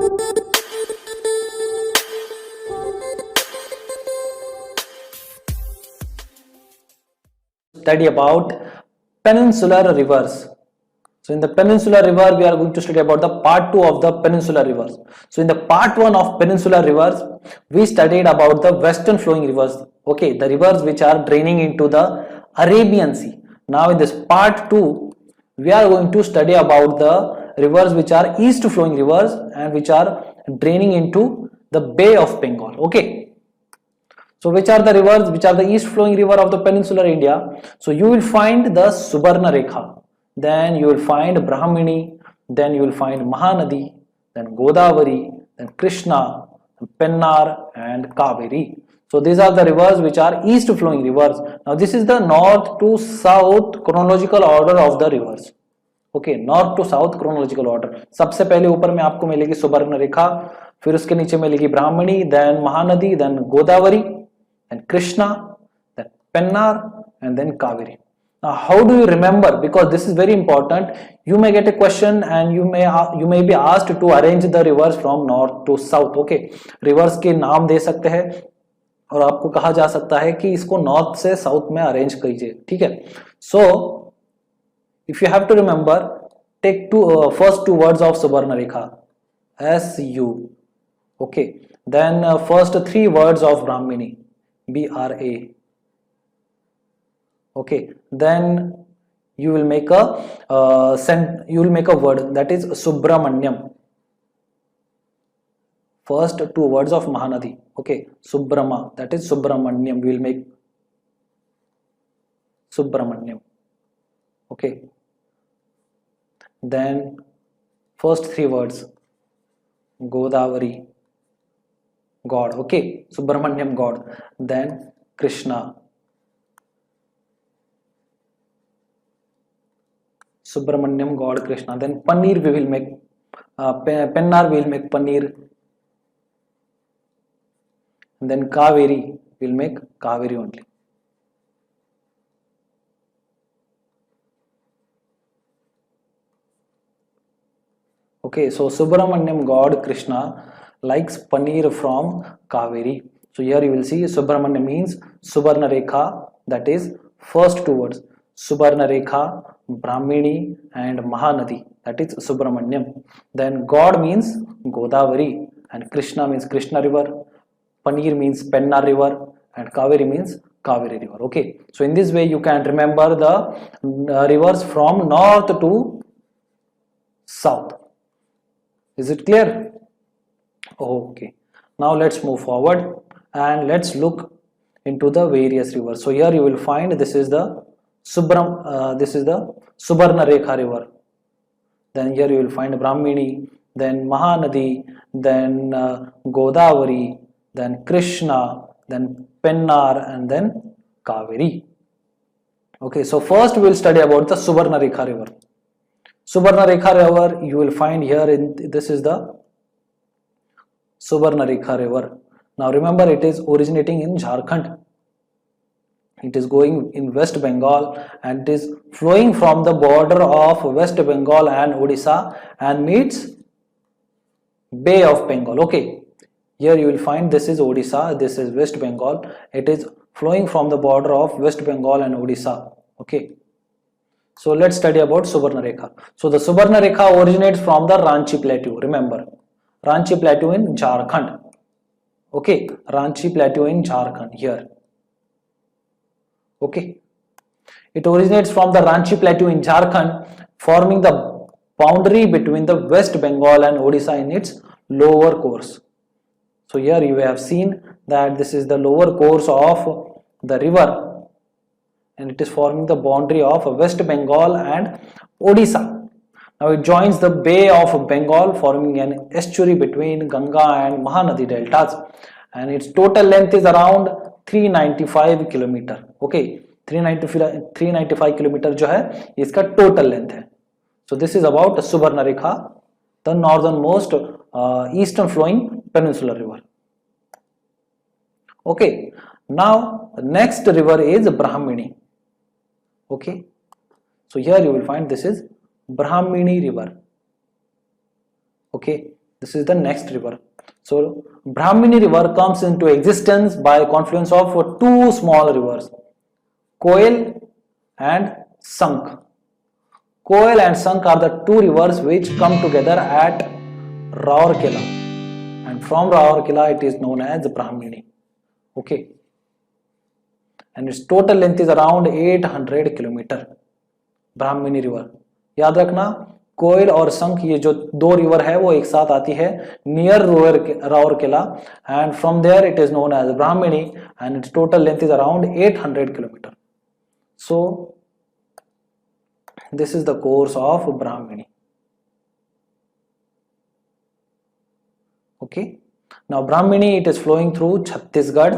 Study about peninsular rivers. So in the peninsular river, we are going to study about the part 2 of the peninsular rivers. So in the part 1 of peninsular rivers, we studied about the western flowing rivers. Okay, the rivers which are draining into the Arabian Sea. Now in this part 2, we are going to study about the rivers which are east flowing rivers and which are draining into the Bay of Bengal. Okay. So which are the rivers, which are the east flowing river of the peninsular India? So you will find the Subarna Rekha, then you will find Brahmini, then you will find Mahanadi, then Godavari, then Krishna, Pennar and Kaveri. So these are the rivers which are east flowing rivers. Now this is the north to south chronological order of the rivers. Okay, north to south chronological order. सबसे पहले ऊपर में आपको मिलेगी सुबर्ण रेखा, फिर उसके नीचे मिलेगी Brahmani, then Mahanadi, then Godavari, then Krishna, then Pennar and then Kaveri. Now, how do you remember? Because this is very important. You may get a question and you may be asked to arrange the rivers from north to south. Okay, rivers के नाम दे सकते हैं और आपको कहा जा सकता है कि इसको नॉर्थ से साउथ में अरेंज कीजिए. ठीक है. So if you have to remember, take first two words of Subarna Rekha, SU. Okay, then first three words of Brahmini, BRA. Okay, then you will make a word that is Subramanyam. First two words of Mahanadi. Okay, Subrama, that is Subramanyam. We will make Subramanyam. Okay, then first three words Godavari, God. Okay, Subramanyam, God. Then Krishna, Subramanyam, God, Krishna. Then Paneer we will make, Pennar we will make Paneer. And then Kaveri we will make Kaveri only. Okay, so Subramanyam, God, Krishna likes Paneer from Kaveri. So here you will see Subramanyam means Subarna Rekha, that is first two words. Subarna Rekha, Brahmini and Mahanadi, that is Subramanyam. Then God means Godavari and Krishna means Krishna river, Paneer means Pennar river and Kaveri means Kaveri river. Okay, so in this way you can remember the rivers from north to south. Is it clear? Okay, now let's move forward and let's look into the various rivers. So here you will find this is the Subarna Rekha river. Then here you will find Brahmini, then Mahanadi, then Godavari, then Krishna, then Pennar and then Kaveri. Okay, so first we will study about the Subarna Rekha river. Subarna Rekha river you will find here this is the Subarna Rekha river. Now remember, it is originating in Jharkhand. It is going in West Bengal and it is flowing from the border of West Bengal and Odisha and meets Bay of Bengal. Okay, here you will find this is Odisha, this is West Bengal. It is flowing from the border of West Bengal and Odisha. Okay, so let's study about Subarna Rekha. So the Subarna Rekha originates from the Ranchi Plateau. Remember, Ranchi Plateau in Jharkhand. Okay, Ranchi Plateau in Jharkhand here. Okay, it originates from the Ranchi Plateau in Jharkhand, forming the boundary between the West Bengal and Odisha in its lower course. So here you have seen that this is the lower course of the river and it is forming the boundary of West Bengal and Odisha. Now it joins the Bay of Bengal, forming an estuary between Ganga and Mahanadi deltas, and its total length is around 395 kilometer. Okay, 395 kilometer जो है इसका total length है. So this is about Subarna Rekha, the northernmost eastern flowing peninsular river. Okay, now next river is Brahmini. Okay, so here you will find this is Brahmini river. Okay, This is the next river. So Brahmini river comes into existence by confluence of two small rivers, Koel and Sank. Koel and Sank are the two rivers which come together at Rourkela, and from Rourkela it is known as Brahmini. Okay, and its total length is around 800 kilometre. Brahmani river याद रखना, कोयल और संख ये जो दो river है वो एक साथ आती है near Rourkela, and from there it is known as Brahmani, and its total length is around 800 kilometre. So this is the course of Brahmini. Okay, now Brahmini, it is flowing through Chhattisgarh,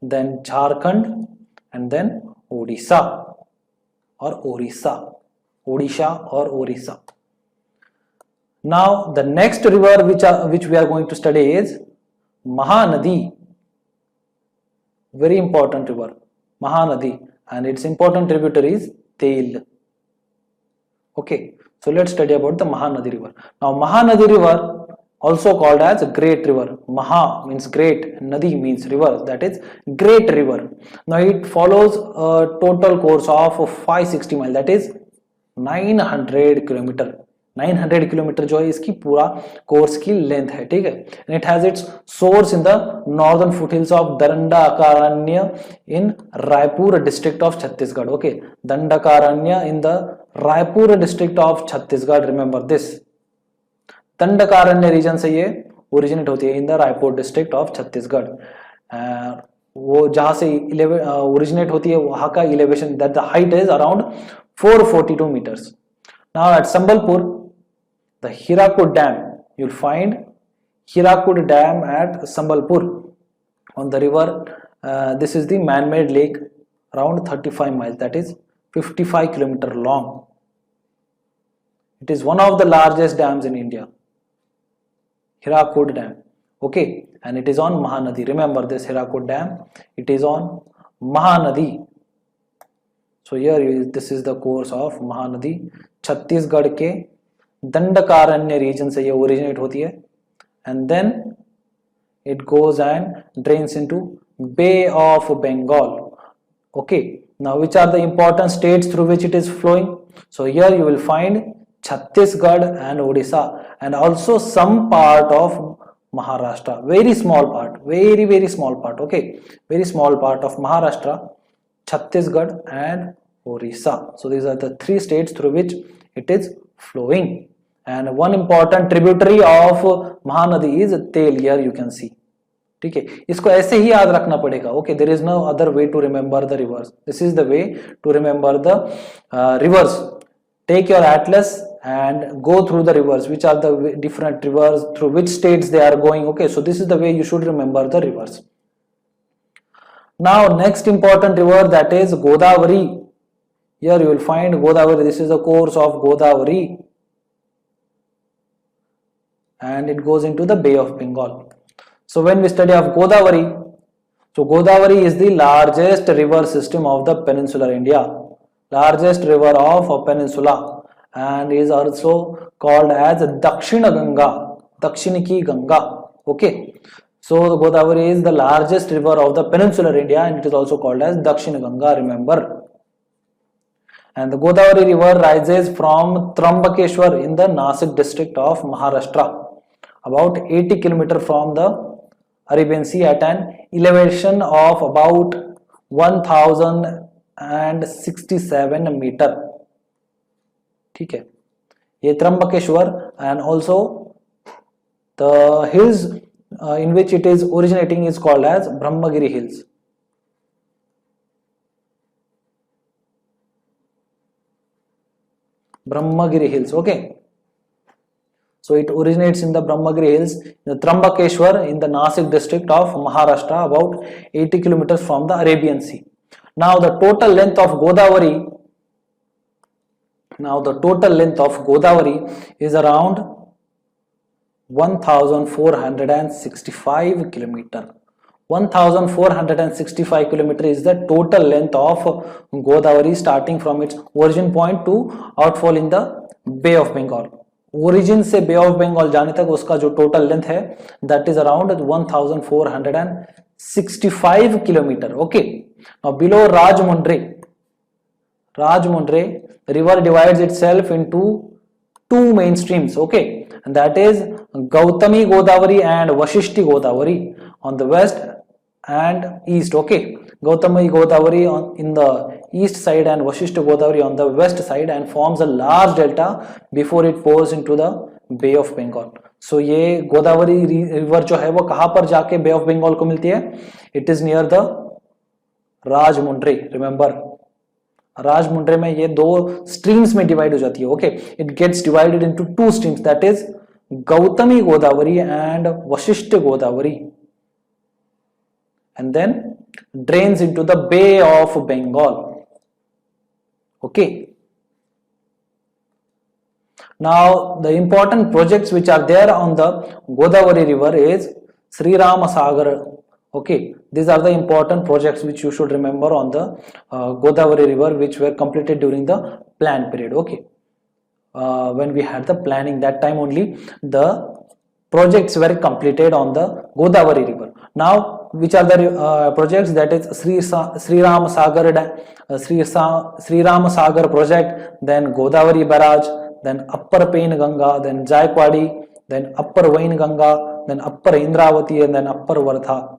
then Jharkhand, and then Odisha or Orissa, Odisha or Orissa. Now the next river which we are going to study is Mahanadi. Very important river, Mahanadi, and its important tributary is Tel. Okay, so let's study about the Mahanadi river. Now Mahanadi river, also called as Great River. Maha means great, Nadi means river, that is Great River. Now it follows a total course of 560 miles, that is 900 kilometre. 900 kilometre जो है इसकी पूरा course की length है, ठीक है. And it has its source in the northern foothills of Dandakaranya in Raipur district of Chhattisgarh. Okay, Dandakaranya in the Raipur district of Chhattisgarh. Remember this, Dandakaranya region से ये ओरिजिनेट होती है in the Raipur district of Chhattisgarh. वो जहां से ओरिजिनेट होती है वहां का elevation, that the height is around 442 meters. Now at Sambalpur, the Hirakud Dam, you will find Hirakud Dam at Sambalpur on the river. This is the man-made lake, around 35 miles, that is 55 kilometer long. It is one of the largest dams in India, Hirakud Dam. Okay, and it is on Mahanadi. Remember this Hirakud Dam, it is on Mahanadi. So here this is the course of Mahanadi. Chhattisgarh के Dandakaranya region से ये originate होती है, and then it goes and drains into Bay of Bengal. Okay, now which are the important states through which it is flowing? So here you will find Chhattisgarh and Odisha, and also some part of Maharashtra, very small part, very small part. Okay, very small part of Maharashtra, Chhattisgarh and Orissa. So these are the three states through which it is flowing, and one important tributary of Mahanadi is Tel. Here you can see. ठीक है, इसको ऐसे ही याद रखना पड़ेगा. Okay, there is no other way to remember the rivers. This is the way to remember the rivers. Take your atlas and go through the rivers, which are the different rivers through which states they are going. Okay, so this is the way you should remember the rivers. Now next important river, that is Godavari. Here you will find Godavari. This is the course of Godavari, and it goes into the Bay of Bengal. So when we study of Godavari, so Godavari is the largest river system of the peninsular India, largest river of a peninsula, and is also called as Dakshina Ganga, Dakshin ki Ganga. Okay, so the Godavari is the largest river of the peninsular India, and it is also called as Dakshina Ganga, remember. And the Godavari river rises from Trambakeshwar in the Nasik district of Maharashtra, about 80 km from the Arabian Sea at an elevation of about 1067 metre. ठीक है, ये Trimbakeshwar, and also the hills in which it is originating is called as Brahmagiri Hills. Brahmagiri Hills. Okay, so it originates in the Brahmagiri Hills, the Trambakeshwar in the Nasik district of Maharashtra, about 80 kilometers from the Arabian Sea. Now the total length of Godavari is around 1465 kilometer. 1465 kilometer is the total length of Godavari, starting from its origin point to outfall in the Bay of Bengal. Origin से बे of Bengal जाने तक उसका जो total length है that is around 1465 kilometre. Okay, now below Rajmundre river divides itself into two main streams, okay, and that is Gautami Godavari and Vashishti Godavari on the west and east. Okay, Gautami Godavari in the east side and Vashishti Godavari on the west side and forms a large delta before it pours into the Bay of Bengal. So ये Godavari river जो है वो कहां पर जाके बे of Bengal को मिलती है? It is near the Rajahmundry. Remember, Rajahmundry में ये दो स्ट्रीम्स में डिवाइड हो जाती है. Okay, it gets divided into two streams, that is Gautami Godavari and Vashishtha Godavari, and then drains into the Bay of Bengal. Okay, now the important projects which are there on the Godavari river is Sri Rama Sagar. Okay, these are the important projects which you should remember on the Godavari river, which were completed during the plan period. Okay, when we had the planning, that time only the projects were completed on the Godavari river. Now which are the projects? That is Sri Rama Sagar project, then Godavari barrage, then Upper Pain Ganga, then Jaikwadi, then Upper Vain Ganga, then Upper Indravati, and then Upper Vardha.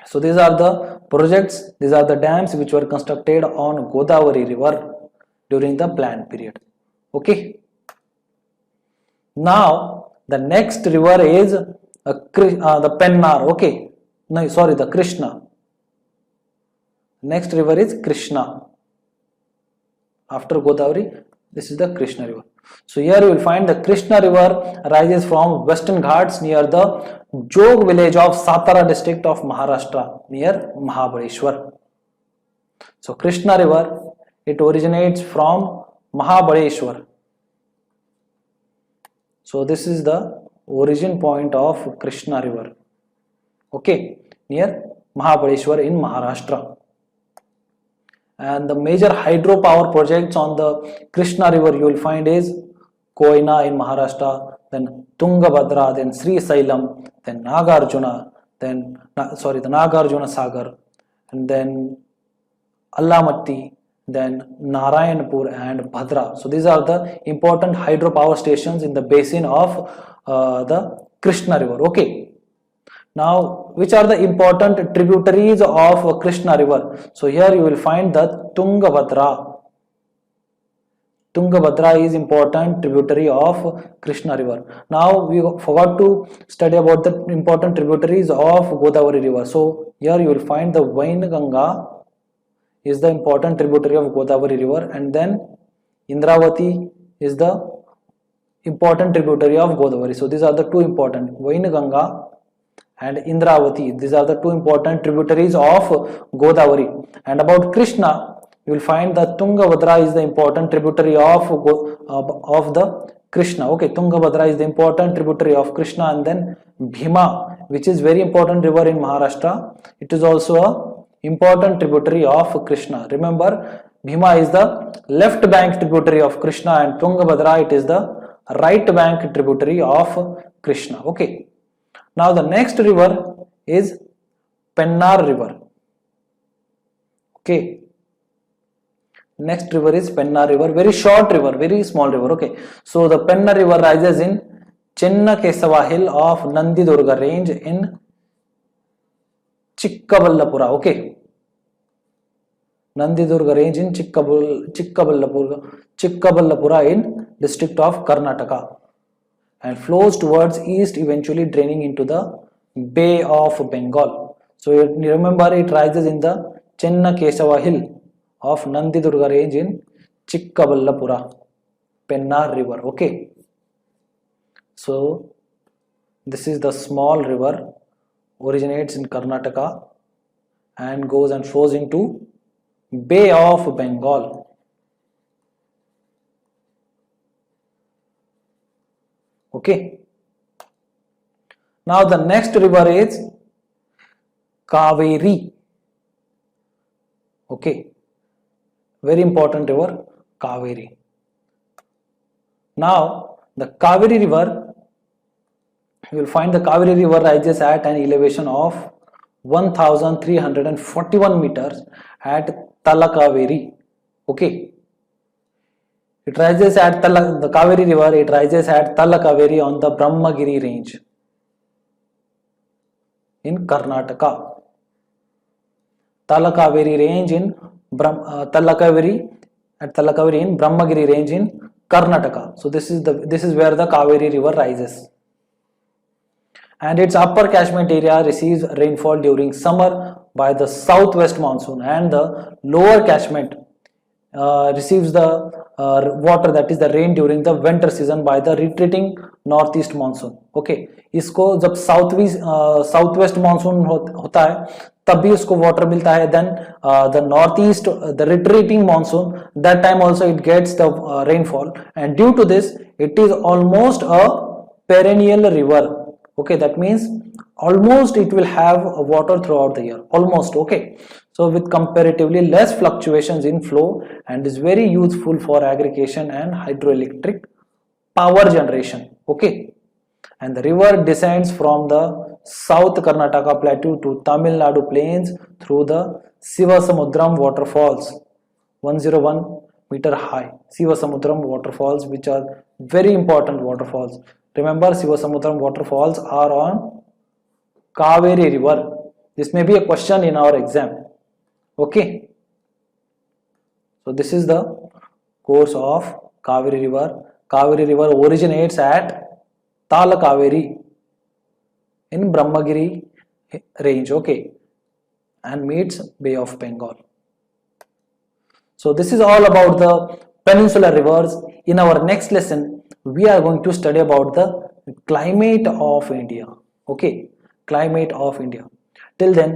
So these are the projects, these are the dams which were constructed on Godavari river during the plan period. Okay, now the next river is the Pennar. Okay, no, sorry, the Krishna. Next river is Krishna. After Godavari, this is the Krishna river. So here you will find the Krishna river rises from Western Ghats near the Jog village of Satara district of Maharashtra near Mahabaleshwar. So Krishna river, it originates from Mahabaleshwar. So this is the origin point of Krishna river. Okay, near Mahabaleshwar in Maharashtra. And the major hydropower projects on the Krishna river you will find is Koyna in Maharashtra, then Tungabhadra, then Sri Sailam, then Nagarjuna, then the Nagarjuna Sagar, and then Allamatti, then Narayanpur and Bhadra. So these are the important hydropower stations in the basin of the Krishna river. Okay, now which are the important tributaries of Krishna river? So here you will find the Tungabhadra. Tungabhadra is important tributary of Krishna river. Now we forgot to study about the important tributaries of Godavari river. So here you will find the Vainganga is the important tributary of Godavari river, and then Indravati is the important tributary of Godavari. So these are the two important, Vainganga and Indravati. These are the two important tributaries of Godavari. And about Krishna, you will find that Tungabhadra is the important tributary of the Krishna. Okay, Tungabhadra is the important tributary of Krishna, and then Bhima, which is very important river in Maharashtra. It is also a important tributary of Krishna. Remember, Bhima is the left bank tributary of Krishna, and Tungabhadra, it is the right bank tributary of Krishna. Okay, now the next river is Pennar river. Okay, next river is Pennar river, very short river, very small river. Okay, so the Pennar river rises in Chennakesava hill of Nandidurga range in Chikkaballapura. Okay, Nandidurga range in Chikkaballapura in district of Karnataka, and flows towards east, eventually draining into the Bay of Bengal. So you remember, it rises in the Chennakesava hill of Nandidurga range in Chikkaballapura, Pennar river. Okay, so this is the small river, originates in Karnataka and goes and flows into Bay of Bengal. Okay, now the next river is Kaveri. Okay, very important river, Kaveri. Now The Kaveri river, you will find the Kaveri river rises at an elevation of 1341 meters at Talakaveri. Okay, it rises at the Kaveri river, it rises at Talakaveri on the Brahmagiri range in Karnataka. Talakaveri range in Talakaveri in Brahmagiri range in Karnataka. So this is where the Kaveri river rises, and its upper catchment area receives rainfall during summer by the southwest monsoon, and the lower catchment receives the water, that is the rain, during the winter season by the retreating northeast monsoon. Okay, इसको जब south west monsoon होता है तब भी उसको water मिलता है. Then the north east, the retreating monsoon, that time also it gets the rainfall, and due to this it is almost a perennial river. Okay, that means almost it will have water throughout the year, almost. Okay, so with comparatively less fluctuations in flow, and is very useful for aggregation and hydroelectric power generation. Okay, and the river descends from the South Karnataka plateau to Tamil Nadu plains through the Sivasamudram waterfalls, 101 meter high Sivasamudram waterfalls, which are very important waterfalls. Remember, Sivasamudram waterfalls are on Kaveri river. This may be a question in our exam. Okay, so this is the course of Kaveri river. Kaveri river originates at Talakaveri in Brahmagiri range. Okay, and meets Bay of Bengal. So this is all about the peninsular rivers. In our next lesson, we are going to study about the climate of India. Okay, climate of India. Till then,